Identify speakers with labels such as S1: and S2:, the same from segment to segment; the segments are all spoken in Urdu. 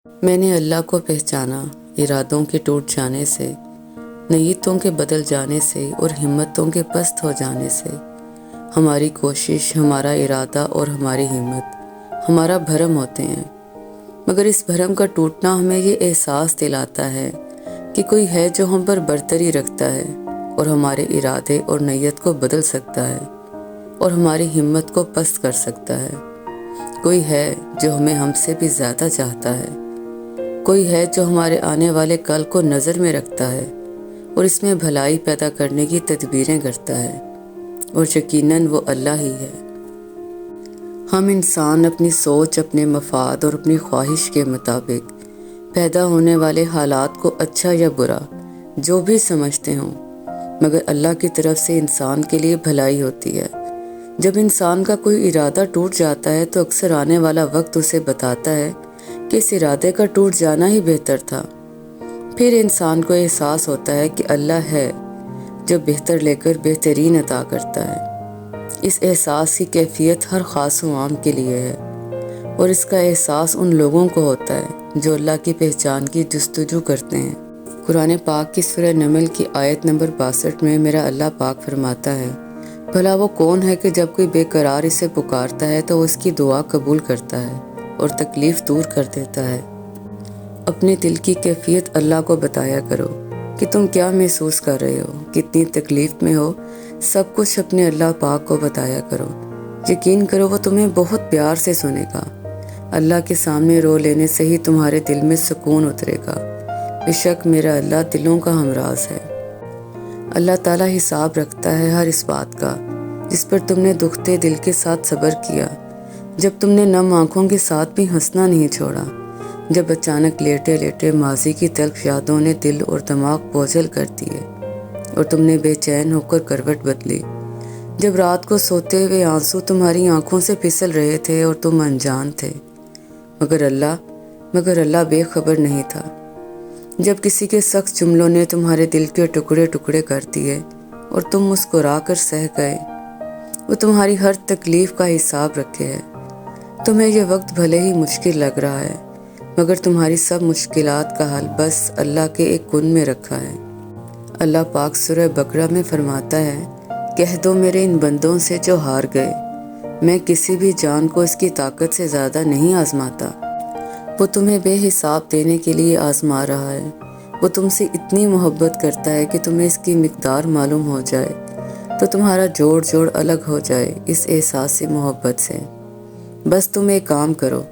S1: میں نے اللہ کو پہچانا ارادوں کے ٹوٹ جانے سے، نیتوں کے بدل جانے سے اور ہمتوں کے پست ہو جانے سے۔ ہماری کوشش، ہمارا ارادہ اور ہماری ہمت ہمارا بھرم ہوتے ہیں، مگر اس بھرم کا ٹوٹنا ہمیں یہ احساس دلاتا ہے کہ کوئی ہے جو ہم پر برتری رکھتا ہے اور ہمارے ارادے اور نیت کو بدل سکتا ہے اور ہماری ہمت کو پست کر سکتا ہے۔ کوئی ہے جو ہمیں ہم سے بھی زیادہ چاہتا ہے، کوئی ہے جو ہمارے آنے والے کل کو نظر میں رکھتا ہے اور اس میں بھلائی پیدا کرنے کی تدبیریں کرتا ہے، اور یقیناً وہ اللہ ہی ہے۔ ہم انسان اپنی سوچ، اپنے مفاد اور اپنی خواہش کے مطابق پیدا ہونے والے حالات کو اچھا یا برا جو بھی سمجھتے ہوں، مگر اللہ کی طرف سے انسان کے لیے بھلائی ہوتی ہے۔ جب انسان کا کوئی ارادہ ٹوٹ جاتا ہے تو اکثر آنے والا وقت اسے بتاتا ہے کہ اس ارادے کا ٹوٹ جانا ہی بہتر تھا۔ پھر انسان کو احساس ہوتا ہے کہ اللہ ہے جو بہتر لے کر بہترین عطا کرتا ہے۔ اس احساس کی کیفیت ہر خاص و عام کے لیے ہے، اور اس کا احساس ان لوگوں کو ہوتا ہے جو اللہ کی پہچان کی جستجو کرتے ہیں۔ قرآن پاک کی سورہ نمل کی آیت نمبر 62 میں میرا اللہ پاک فرماتا ہے، بھلا وہ کون ہے کہ جب کوئی بے قرار اسے پکارتا ہے تو وہ اس کی دعا قبول کرتا ہے اور تکلیف دور کر دیتا ہے۔ اپنے دل کی کیفیت اللہ کو بتایا کرو کہ تم کیا محسوس کر رہے ہو، کتنی تکلیف میں ہو، سب کچھ اپنے اللہ پاک کو بتایا کرو۔ یقین کرو وہ تمہیں بہت پیار سے سنے گا۔ اللہ کے سامنے رو لینے سے ہی تمہارے دل میں سکون اترے گا۔ بے شک میرا اللہ دلوں کا ہمراز ہے۔ اللہ تعالیٰ حساب رکھتا ہے ہر اس بات کا جس پر تم نے دکھتے دل کے ساتھ صبر کیا، جب تم نے نم آنکھوں کے ساتھ بھی ہنسنا نہیں چھوڑا، جب اچانک لیٹے لیٹے ماضی کی تلخ یادوں نے دل اور دماغ بوجھل کر دیے اور تم نے بے چین ہو کر کروٹ بدلی، جب رات کو سوتے ہوئے آنسو تمہاری آنکھوں سے پھسل رہے تھے اور تم انجان تھے، مگر اللہ بے خبر نہیں تھا، جب کسی کے سخت جملوں نے تمہارے دل کے ٹکڑے ٹکڑے کر دیے اور تم مسکرا کر سہ گئے۔ وہ تمہاری ہر تکلیف کا حساب رکھے ہے۔ تمہیں یہ وقت بھلے ہی مشکل لگ رہا ہے، مگر تمہاری سب مشکلات کا حل بس اللہ کے ایک کن میں رکھا ہے۔ اللہ پاک سورہ بقرہ میں فرماتا ہے، کہہ دو میرے ان بندوں سے جو ہار گئے، میں کسی بھی جان کو اس کی طاقت سے زیادہ نہیں آزماتا۔ وہ تمہیں بے حساب دینے کے لیے آزما رہا ہے۔ وہ تم سے اتنی محبت کرتا ہے کہ تمہیں اس کی مقدار معلوم ہو جائے تو تمہارا جوڑ جوڑ الگ ہو جائے اس احساس سے، محبت سے۔ بس تم ایک کام کرو،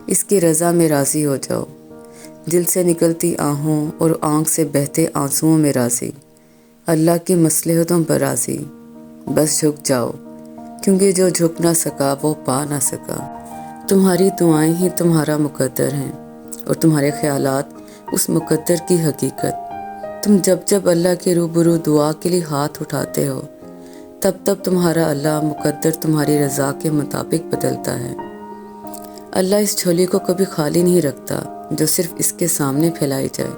S1: اس کی رضا میں راضی ہو جاؤ، دل سے نکلتی آہوں اور آنکھ سے بہتے آنسوؤں میں راضی، اللہ کی مصلحتوں پر راضی۔ بس جھک جاؤ، کیونکہ جو جھک نہ سکا وہ پا نہ سکا۔ تمہاری دعائیں ہی تمہارا مقدر ہیں اور تمہارے خیالات اس مقدر کی حقیقت۔ تم جب اللہ کے روبرو دعا کے لیے ہاتھ اٹھاتے ہو، تب تمہارا اللہ مقدر تمہاری رضا کے مطابق بدلتا ہے۔ اللہ اس جھولی کو کبھی خالی نہیں رکھتا جو صرف اس کے سامنے پھیلائی جائے،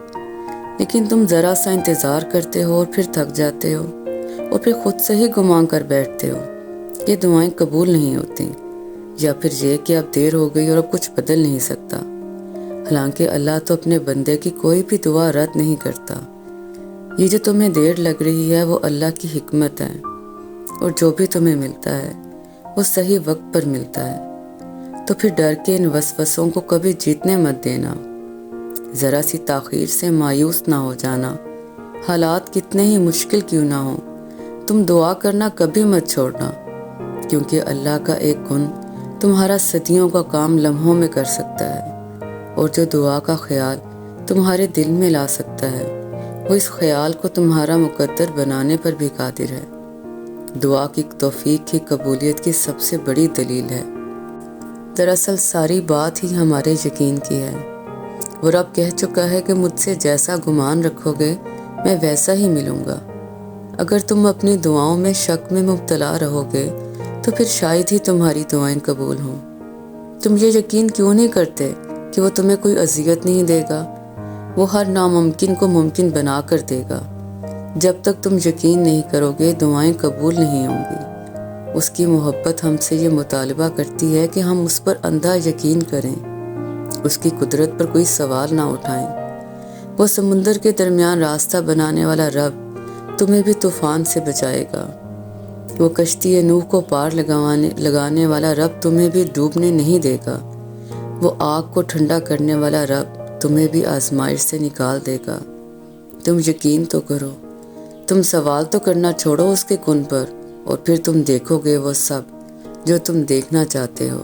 S1: لیکن تم ذرا سا انتظار کرتے ہو اور پھر تھک جاتے ہو اور پھر خود سے ہی گمان کر بیٹھتے ہو کہ دعائیں قبول نہیں ہوتی، یا پھر یہ کہ اب دیر ہو گئی اور اب کچھ بدل نہیں سکتا۔ حالانکہ اللہ تو اپنے بندے کی کوئی بھی دعا رد نہیں کرتا۔ یہ جو تمہیں دیر لگ رہی ہے وہ اللہ کی حکمت ہے، اور جو بھی تمہیں ملتا ہے وہ صحیح وقت پر ملتا ہے۔ تو پھر ڈر کے ان وسوسوں کو کبھی جیتنے مت دینا، ذرا سی تاخیر سے مایوس نہ ہو جانا، حالات کتنے ہی مشکل کیوں نہ ہوں، تم دعا کرنا کبھی مت چھوڑنا، کیونکہ اللہ کا ایک گن تمہارا صدیوں کا کام لمحوں میں کر سکتا ہے، اور جو دعا کا خیال تمہارے دل میں لا سکتا ہے وہ اس خیال کو تمہارا مقدر بنانے پر بھی قادر ہے۔ دعا کی توفیق کی قبولیت کی سب سے بڑی دلیل ہے۔ دراصل ساری بات ہی ہمارے یقین کی ہے۔ وہ رب کہہ چکا ہے کہ مجھ سے جیسا گمان رکھو گے میں ویسا ہی ملوں گا۔ اگر تم اپنی دعاؤں میں شک میں مبتلا رہو گے تو پھر شاید ہی تمہاری دعائیں قبول ہوں۔ تم یہ یقین کیوں نہیں کرتے کہ وہ تمہیں کوئی اذیت نہیں دے گا؟ وہ ہر ناممکن کو ممکن بنا کر دے گا۔ جب تک تم یقین نہیں کرو گے دعائیں قبول نہیں ہوں گی۔ اس کی محبت ہم سے یہ مطالبہ کرتی ہے کہ ہم اس پر اندھا یقین کریں، اس کی قدرت پر کوئی سوال نہ اٹھائیں۔ وہ سمندر کے درمیان راستہ بنانے والا رب تمہیں بھی طوفان سے بچائے گا۔ وہ کشتی نوح کو پار لگانے والا رب تمہیں بھی ڈوبنے نہیں دے گا۔ وہ آگ کو ٹھنڈا کرنے والا رب تمہیں بھی آزمائش سے نکال دے گا۔ تم یقین تو کرو، تم سوال تو کرنا چھوڑو اس کے کن پر، اور پھر تم دیکھو گے وہ سب جو تم دیکھنا چاہتے ہو۔